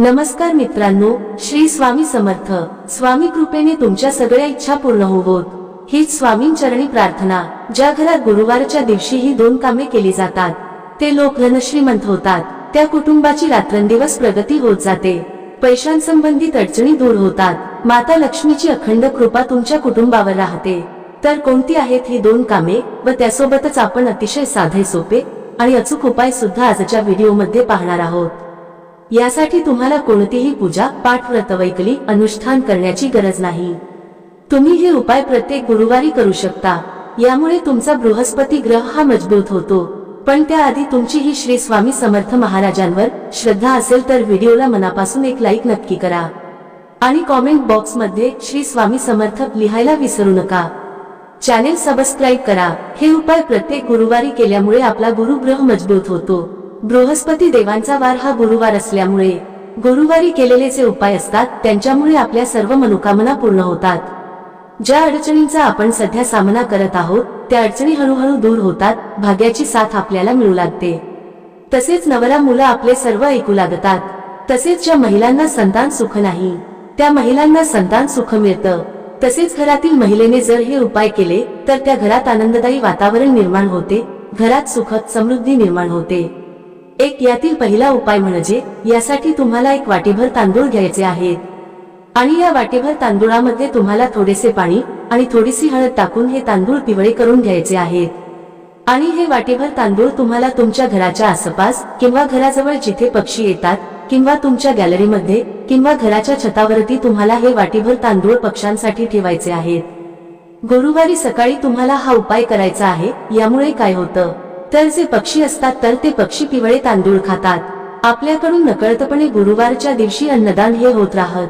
नमस्कार मित्रांनो, श्री स्वामी समर्थ. स्वामी कृपेने तुमच्या सगळ्या इच्छा पूर्ण होवोत हीच स्वामींचरणी प्रार्थना. ज्या घरात गुरुवारच्या दिवशी ही दोन कामे केली जातात ते लोक धनश्रीमंत होतात. त्या कुटुंबाची रात्रंदिवस प्रगती होत जाते. पैशांसंबंधित अडचणी दूर होतात. माता लक्ष्मीची अखंड कृपा तुमच्या कुटुंबावर राहते. तर कोणती आहेत ही दोन कामे व त्यासोबतच आपण अतिशय साधे सोपे आणि अचूक उपाय सुद्धा आजच्या व्हिडिओमध्ये पाहणार आहोत. यासाठी तुम्हाला कोणतीही पूजा, पाठ, व्रतवैकली, अनुष्ठान करण्याची गरज नाही. तुम्ही हे उपाय प्रत्येक गुरुवारी करू शकता. यामुळे तुमचा बृहस्पती ग्रह हा मजबूत होतो. पण त्याआधी तुमची ही श्री स्वामी समर्थ महाराजांवर श्रद्धा असेल तर व्हिडिओला मनापासून एक लाईक नक्की करा आणि कॉमेंट बॉक्स मध्ये श्री स्वामी समर्थ लिहायला विसरू नका. चॅनेल सबस्क्राईब करा. हे उपाय प्रत्येक गुरुवारी केल्यामुळे आपला गुरुग्रह मजबूत होतो. बृहस्पती देवांचा वार हा गुरुवार असल्यामुळे गुरुवारी केलेले जे उपाय असतात त्यांच्यामुळे आपल्या सर्व मनोकामना पूर्ण होतात. ज्या अडचणींचा आपण सध्या सामना करत आहोत त्या अडचणी हळूहळू दूर होतात. भाग्याची साथ आपल्याला मिळू लागते. तसेच नवरा मुलं आपले सर्व ऐकू लागतात. तसेच ज्या महिलांना संतान सुख नाही त्या महिलांना संतान सुख मिळतं. तसेच घरातील महिलेने जर हे उपाय केले तर त्या घरात आनंददायी वातावरण निर्माण होते. घरात सुखद समृद्धी निर्माण होते. एक यातील पहिला उपाय म्हणजे यासाठी तुम्हाला एक वाटीभर तांदूळ घ्यायचे आहेत आणि या वाटीभर तांदूळामध्ये तुम्हाला थोडेसे पाणी आणि थोडीशी हळद टाकून हे तांदूळ पिवळे करून घ्यायचे आहेत. आणि हे वाटीभर तांदूळ तुम्हाला तुमच्या घराच्या आसपास किंवा घराजवळ जिथे पक्षी येतात किंवा तुमच्या गॅलरीमध्ये किंवा घराच्या छतावरती तुम्हाला हे वाटीभर तांदूळ पक्ष्यांसाठी ठेवायचे आहेत. गुरुवारी सकाळी तुम्हाला हा उपाय करायचा आहे. यामुळे काय होतं तर जे पक्षी असतात तर ते पक्षी पिवळे तांदूळ खातात. आपल्याकडून नकळतपणे गुरुवारच्या दिवशी अन्नदान हे होत राहत.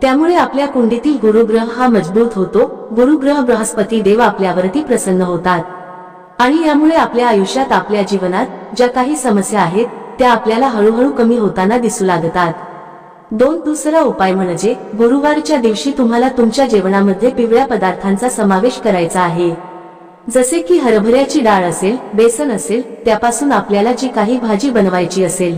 त्यामुळे आपल्या कुंडीतील गुरुग्रह हा मजबूत होतो. गुरुग्रह बृहस्पती देव आपल्यावरती प्रसन्न होतात आणि यामुळे आपल्या आयुष्यात, आपल्या जीवनात ज्या काही समस्या आहेत त्या आपल्याला हळूहळू कमी होताना दिसू लागतात. दुसरा उपाय म्हणजे गुरुवारच्या दिवशी तुम्हाला तुमच्या जेवणामध्ये पिवळ्या पदार्थांचा समावेश करायचा आहे. जसे की हरभऱ्याची डाळ असेल, बेसन असेल, त्यापासून आपल्याला जी काही भाजी बनवायची असेल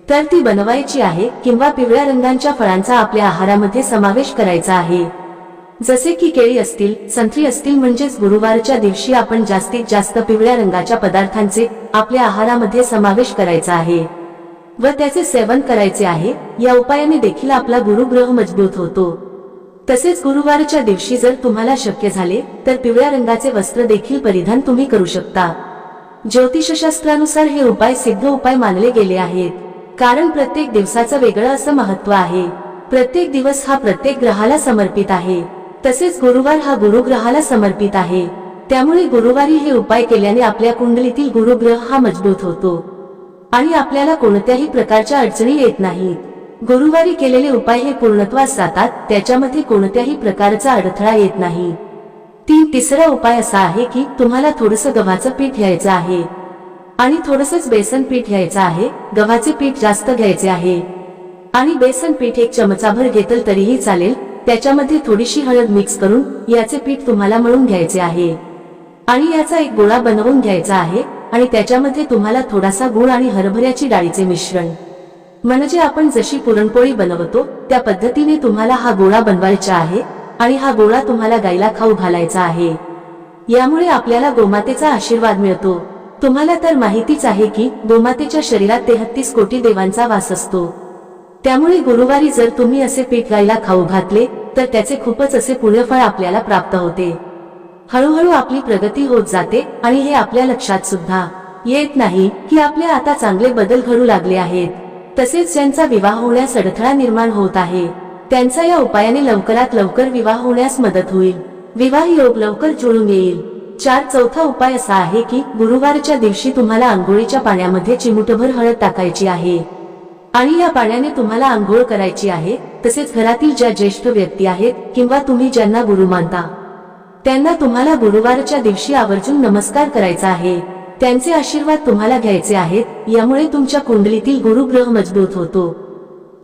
तर ती बनवायची आहे. किंवा पिवळ्या रंगाच्या फळांचा आपल्या आहारामध्ये समावेश करायचा आहे. जसे की केळी असतील, संत्री असतील. म्हणजेच गुरुवारच्या दिवशी आपण जास्तीत जास्त पिवळ्या रंगाच्या पदार्थांचे आपल्या आहारामध्ये समावेश करायचा आहे व त्याचे सेवन करायचे आहे. या उपायाने देखील आपला गुरुग्रह मजबूत होतो. तसेच गुरुवारच्या दिवशी जर तुम्हाला शक्य झाले तर पिवळ्या रंगाचे वस्त्र देखील परिधान तुम्ही करू शकता. ज्योतिषशास्त्रानुसार हे उपाय सिद्ध उपाय मानले गेले आहेत. कारण प्रत्येक दिवसाचं वेगळं असं महत्त्व आहे. प्रत्येक दिवस हा प्रत्येक ग्रहाला समर्पित आहे. तसेच गुरुवार हा गुरुग्रहाला समर्पित आहे. त्यामुळे गुरुवारी हे उपाय केल्याने आपल्या कुंडलीतील गुरुग्रह हा मजबूत होतो आणि आपल्याला कोणत्याही प्रकारच्या अडचणी येत नाहीत. गुरुवारी केलेले उपाय हे पूर्णत्वास जातात. त्याच्यामध्ये कोणत्याही प्रकारचा अडथळा येत नाही. तिसरा उपाय असा आहे की तुम्हाला थोडंसं गव्हाचं पीठ घ्यायचं आहे आणि थोडंसंच बेसन पीठ घ्यायचं आहे. गव्हाचे पीठ जास्त घ्यायचे आहे आणि बेसन पीठ एक चमचाभर घेतलं तरीही चालेल. त्याच्यामध्ये थोडीशी हळद मिक्स करून याचे पीठ तुम्हाला मळून घ्यायचे आहे आणि याचा एक गोळा बनवून घ्यायचा आहे आणि त्याच्यामध्ये तुम्हाला थोडासा गूळ आणि हरभऱ्याची डाळीचे मिश्रण म्हणजे आपण जशी पुरणपोळी बनवतो त्या पद्धतीने तुम्हाला हा गोळा बनवायचा आहे आणि हा गोळा तुम्हाला गायला खाऊ घालायचा आहे. यामुळे आपल्याला गोमातेचा आशीर्वाद मिळतो. तुम्हाला तर माहितीच आहे की गोमातेच्या शरीरात 33 कोटी देवांचा वास असतो. त्यामुळे गुरुवारी जर तुम्ही असे पीठ गायला खाऊ घातले तर त्याचे खूपच असे पुण्यफळ आपल्याला प्राप्त होते. हळूहळू आपली प्रगती होत जाते आणि हे आपल्या लक्षात सुद्धा येत नाही की आपल्या आता चांगले बदल घडू लागले आहेत. तसेच ज्यांचा विवाह होण्यास अडथळा निर्माण होत आहे त्यांचा या उपायाने लवकरात लवकर विवाह होण्यास मदत होईल. विवाह योग लवकर जुळून येईल. चौथा उपाय असा आहे की गुरुवारच्या दिवशी तुम्हाला आंघोळीच्या पाण्यामध्ये चिमूटभर हळद टाकायची आहे आणि या पाण्याने तुम्हाला आंघोळ करायची आहे. तसेच घरातील ज्या ज्येष्ठ व्यक्ती आहेत किंवा तुम्ही ज्यांना गुरु मानता त्यांना तुम्हाला गुरुवारच्या दिवशी आवर्जून नमस्कार करायचा आहे. त्यांचे आशीर्वाद तुम्हाला घ्यायचे आहेत. यामुळे तुमच्या कुंडलीतील गुरुग्रह मजबूत होतो.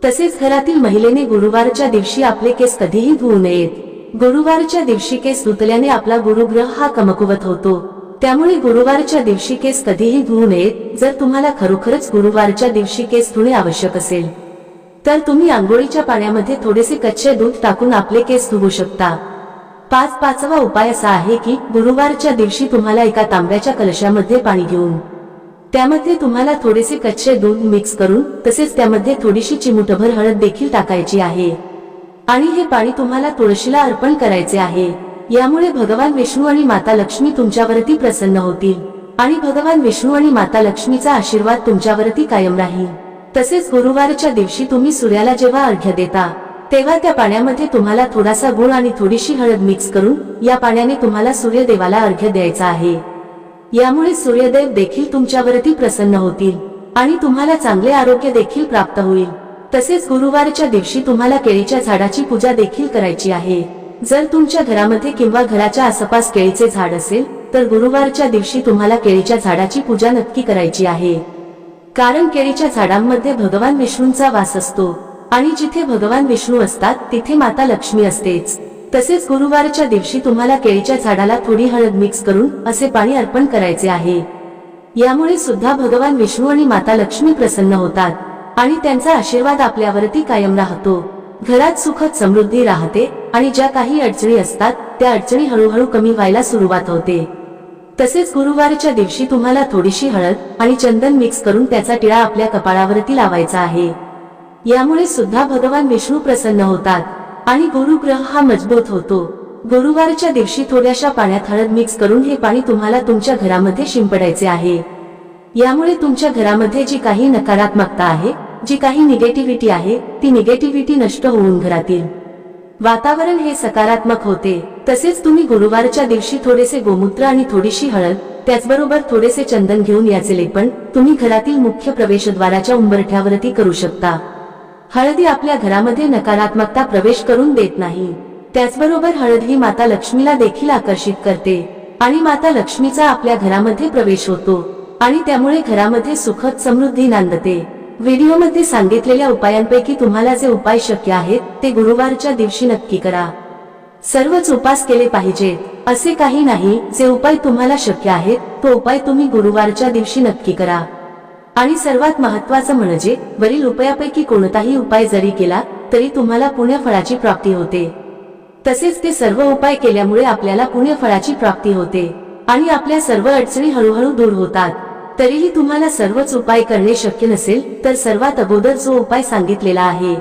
तसेच घरातील महिलेने गुरुवारच्या दिवशी आपले केस कधीही धुवू नयेत. गुरुवारच्या दिवशी केस धुतल्याने आपला गुरुग्रह हा कमकुवत होतो. त्यामुळे गुरुवारच्या दिवशी केस कधीही धुवू नयेत. जर तुम्हाला खरोखरच गुरुवारच्या दिवशी केस धुणे आवश्यक असेल तर तुम्ही आंघोळीच्या पाण्यामध्ये थोडेसे कच्चे दूध टाकून आपले केस धुवू शकता. पाचवा उपाय असा आहे की गुरुवारच्या दिवशी तुम्हाला एका तांब्याच्या कलशामध्ये पाणी घेऊन त्यामध्ये तुम्हाला थोडेसे कच्चे दूध मिक्स करून तसेच त्यामध्ये थोडीशी चिमूटभर हळद देखील टाकायची आहे आणि हे पाणी तुम्हाला तुळशीला अर्पण करायचे आहे. यामुळे भगवान विष्णू आणि माता लक्ष्मी तुमच्यावरती प्रसन्न होतील आणि भगवान विष्णू आणि माता लक्ष्मीचा आशीर्वाद तुमच्यावरती कायम राहील. तसेच गुरुवारच्या दिवशी तुम्ही सूर्याला जेव्हा अर्घ्य देता तेव्हा त्या पाण्यामध्ये तुम्हाला थोडासा गुळ आणि थोडीशी हळद मिक्स करून या पाण्याने तुम्हाला सूर्यदेवाला अर्घ्य द्यायचा आहे. यामुळे सूर्यदेव देखील तुमच्यावरती प्रसन्न होतील आणि तुम्हाला चांगले आरोग्य देखील प्राप्त होईल. तसेच गुरुवारच्या दिवशी तुम्हाला केळीच्या झाडाची पूजा देखील करायची आहे. जर तुमच्या घरामध्ये किंवा घराच्या आसपास केळीचे झाड असेल तर गुरुवारच्या दिवशी तुम्हाला केळीच्या झाडाची पूजा नक्की करायची आहे. कारण केळीच्या झाडांमध्ये भगवान विष्णूंचा वास असतो आणि जिथे भगवान विष्णू असतात तिथे माता लक्ष्मी असतेच. तसेच गुरुवारच्या दिवशी तुम्हाला केळीच्या झाडाला थोडी हळद मिक्स करून असे पाणी अर्पण करायचे आहे. यामुळे सुद्धा भगवान विष्णू आणि माता लक्ष्मी प्रसन्न होतात आणि त्यांचा आशीर्वाद आपल्यावरती कायम राहतो. घरात सुखद समृद्धी राहते आणि ज्या काही अडचणी असतात त्या अडचणी हळूहळू कमी व्हायला सुरुवात होते. तसेच गुरुवारच्या दिवशी तुम्हाला थोडीशी हळद आणि चंदन मिक्स करून त्याचा टिळा आपल्या कपाळावरती लावायचा आहे. यामुळे सुद्धा भगवान विष्णू प्रसन्न होतात आणि गुरुग्रह हा मजबूत होतो. गुरुवारच्या दिवशी थोड्याशा पाण्यात हळद मिक्स करून हे पाणी तुम्हाला तुमच्या घरामध्ये शिंपडायचे आहे. यामुळे तुमच्या घरामध्ये जी काही नकारात्मकता आहे, जी काही निगेटिव्हिटी आहे, ती निगेटिव्हिटी नष्ट होऊन घरातील वातावरण हे सकारात्मक होते. तसेच तुम्ही गुरुवारच्या दिवशी थोडेसे गोमूत्र आणि थोडीशी हळद त्याचबरोबर थोडेसे चंदन घेऊन याचे लेपन तुम्ही घरातील मुख्य प्रवेशद्वाराच्या उंबरठ्यावरती करू शकता. हळदी आपल्या घरामध्ये नकारात्मकता प्रवेश करून देत नाही. त्याचबरोबर हळद ही माता लक्ष्मीला देखील आकर्षित करते आणि माता लक्ष्मीचा आपल्या घरामध्ये प्रवेश होतो आणि त्यामुळे घरामध्ये सुखद समृद्धी नांदते. व्हिडिओमध्ये सांगितलेल्या उपायांपैकी तुम्हाला जे उपाय शक्य आहेत ते गुरुवारच्या दिवशी नक्की करा. सर्वच उपास केले पाहिजेत असे काही नाही. जे उपाय तुम्हाला शक्य आहेत तो उपाय तुम्ही गुरुवारच्या दिवशी नक्की करा. आणि सर्वात महत्त्वाचं म्हणजे वरील उपायापैकी कोणताही उपाय जरी केला तरी तुम्हाला पुण्यफळाची प्राप्ती होते. तसेच ते सर्व उपाय केल्यामुळे आपल्याला पुण्यफळाची प्राप्ती होते आणि आपल्या सर्व अडचणी हळूहळू दूर होतात. तरीही तुम्हाला सर्वच उपाय करणे शक्य नसेल तर सर्वात अगोदर जो उपाय सांगितलेला आहे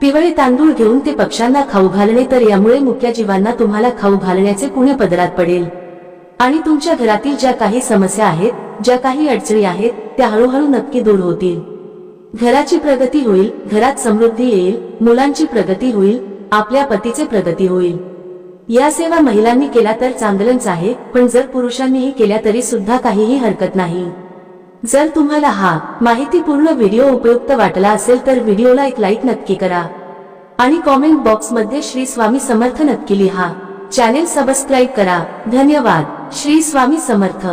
पिवळे तांदूळ घेऊन ते पक्ष्यांना खाऊ घालणे, तर यामुळे मुक्या जीवांना तुम्हाला खाऊ घालण्याचे पुण्य पदरात पडेल आणि तुमच्या घरातील ज्या काही समस्या आहेत, ज्या काही अडचणी आहेत त्या हळूहळू नक्की दूर होतील. घराची प्रगती होईल, घरात समृद्धी येईल, मुलांची प्रगती होईल, आपल्या पतीचे प्रगती होईल. या सेवा महिलांनी केला तर चांगलंच आहे, पण जर पुरुषांनीही केल्या तरी सुद्धा काहीही हरकत नाही. जर तुम्हाला हा माहितीपूर्ण व्हिडिओ उपयुक्त वाटला असेल तर व्हिडिओला एक लाईक नक्की करा आणि कॉमेंट बॉक्स मध्ये श्री स्वामी समर्थ नक्की लिहा. चॅनेल सबस्क्राईब करा. धन्यवाद. श्री स्वामी समर्थ.